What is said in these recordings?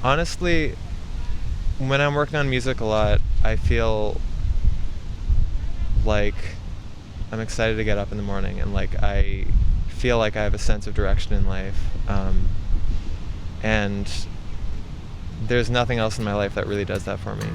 Honestly, when I'm working on music a lot, I feel like I'm excited to get up in the morning, and like I feel like I have a sense of direction in life. And there's nothing else in my life that really does that for me.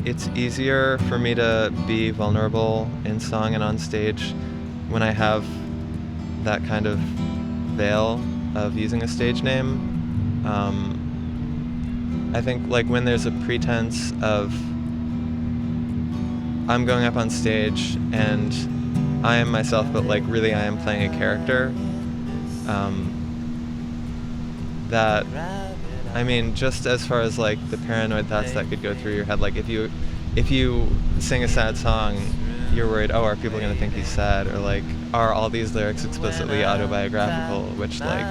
It's easier for me to be vulnerable in song and on stage when I have that kind of veil of using a stage name. I think like when there's a pretense of I'm going up on stage and I am myself, but like really I am playing a character. That, I mean, just as far as like the paranoid thoughts that could go through your head, like if you sing a sad song, you're worried, oh, are people gonna think he's sad, or like are all these lyrics explicitly autobiographical, which like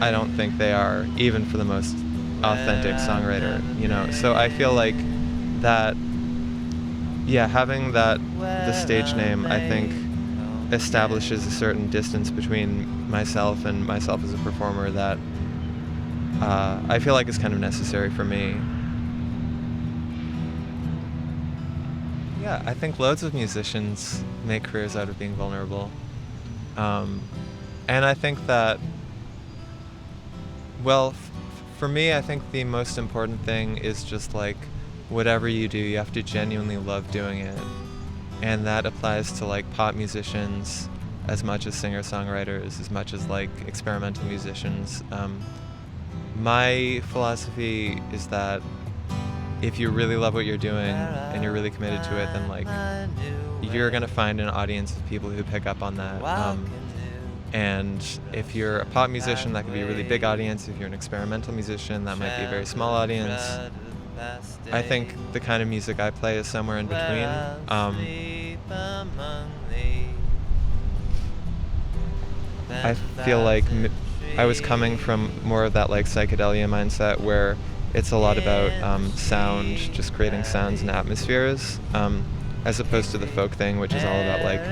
I don't think they are, even for the most authentic songwriter, you know. So I feel like that, yeah, having that, the stage name, I think establishes a certain distance between myself and myself as a performer that I feel like is kind of necessary for me. Yeah, I think loads of musicians make careers out of being vulnerable. And I think that, well, for me, I think the most important thing is just like whatever you do, you have to genuinely love doing it. And that applies to like pop musicians as much as singer-songwriters, as much as like experimental musicians. My philosophy is that if you really love what you're doing and you're really committed to it, then like you're gonna find an audience of people who pick up on that. And if you're a pop musician, that could be a really big audience. If you're an experimental musician, that might be a very small audience. I think the kind of music I play is somewhere in between. I feel like I was coming from more of that like psychedelia mindset where it's a lot about sound, just creating sounds and atmospheres, as opposed to the folk thing, which is all about like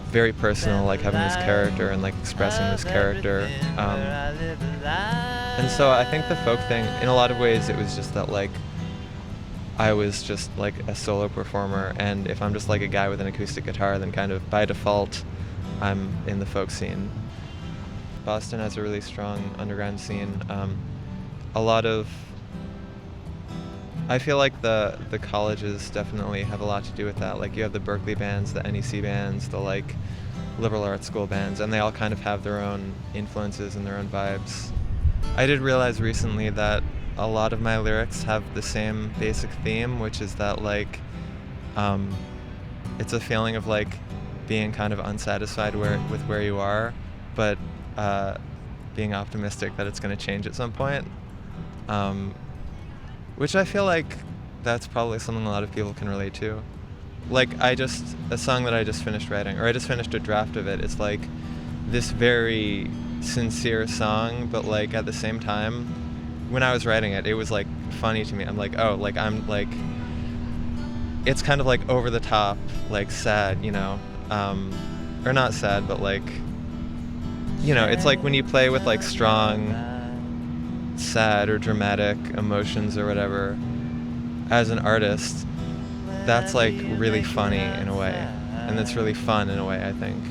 very personal, like having this character and like expressing this character. And so I think the folk thing, in a lot of ways, it was just that like I was just like a solo performer, and if I'm just like a guy with an acoustic guitar, then kind of by default I'm in the folk scene. Boston has a really strong underground scene. A lot of, I feel like the colleges definitely have a lot to do with that. Like you have the Berkeley bands, the NEC bands, the like liberal arts school bands, and they all kind of have their own influences and their own vibes. I did realize recently that a lot of my lyrics have the same basic theme, which is that like it's a feeling of like being kind of unsatisfied with where you are, but being optimistic that it's going to change at some point. Which I feel like that's probably something a lot of people can relate to. Like a song that I just finished writing, or I just finished a draft of it, it's like this very sincere song, but like at the same time, when I was writing it, it was like funny to me. I'm like, oh, like I'm like, it's kind of like over the top, like sad, you know, or not sad, but like, you know, it's like when you play with like strong, sad or dramatic emotions or whatever, as an artist, that's like really funny in a way, and it's really fun in a way, I think.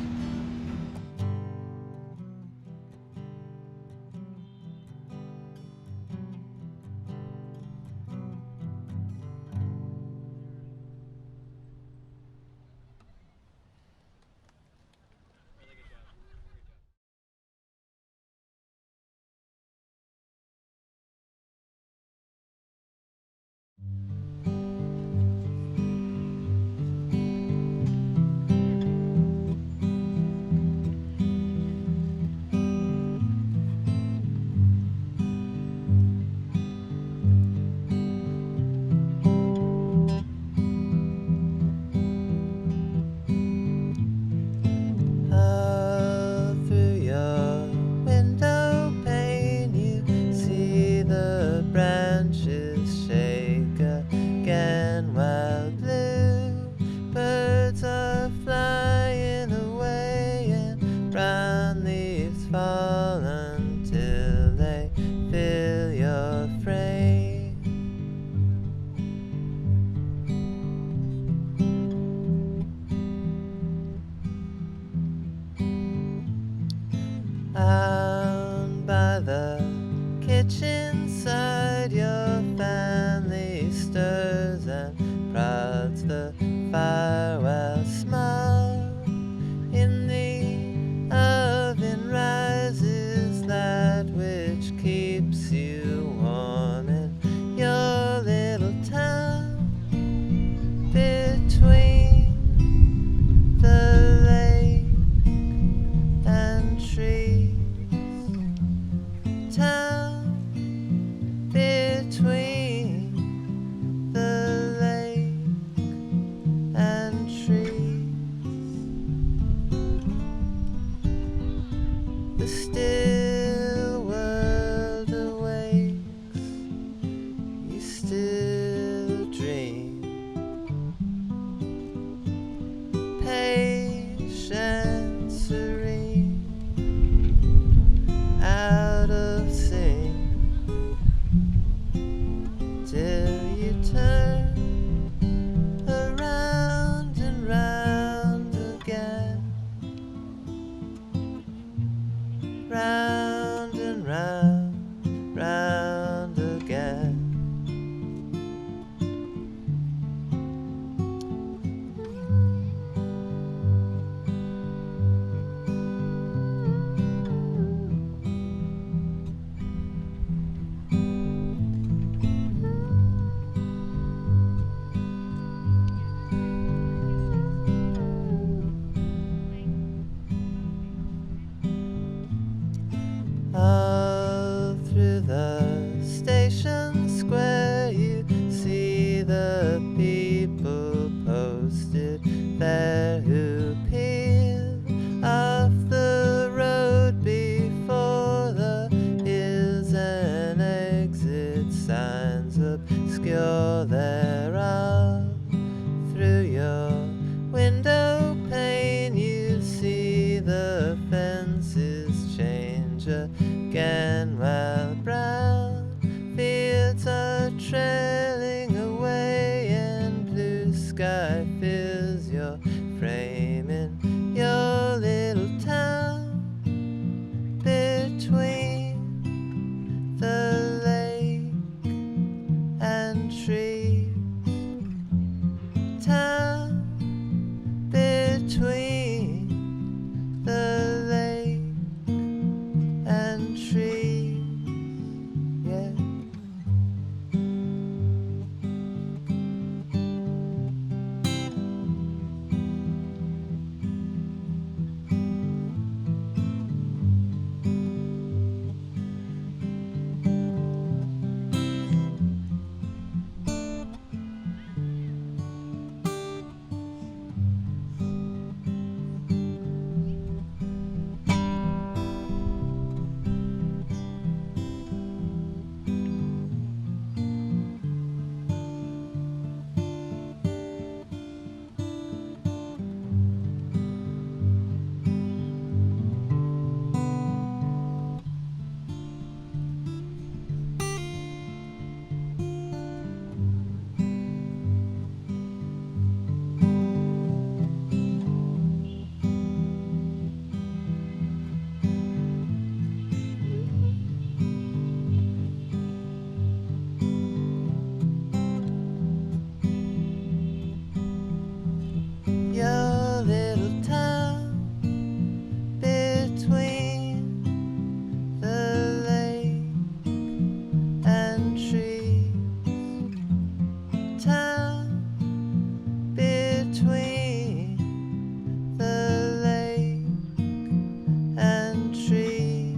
farewell smile. In the oven rises that which keeps you warm in your little town between the lake and trees. Town between the lake and trees. The still world awakes, you still dream, patient, serene, out of sync, till you turn around and round again, round and round, round again. All through the station square you see the people posted there who peel off the road before the hills and exit signs obscure thereof. Through your window pane you see the fences change again, while brown fields are trailing away and blue sky fills your frame in your little town between the lake and trees. Town between the lake and trees, yeah. Your little town between the lake and trees. Town between the lake and trees.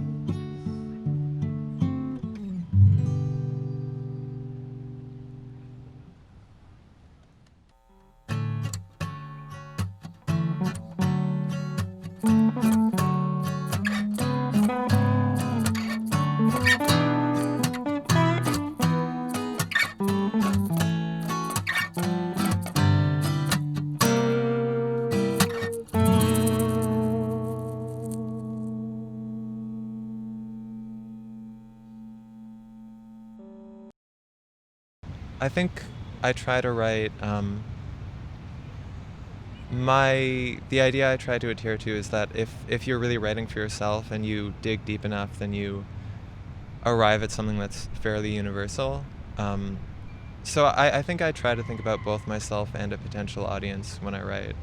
I think I try to write, the idea I try to adhere to is that if you're really writing for yourself and you dig deep enough, then you arrive at something that's fairly universal. So I think I try to think about both myself and a potential audience when I write.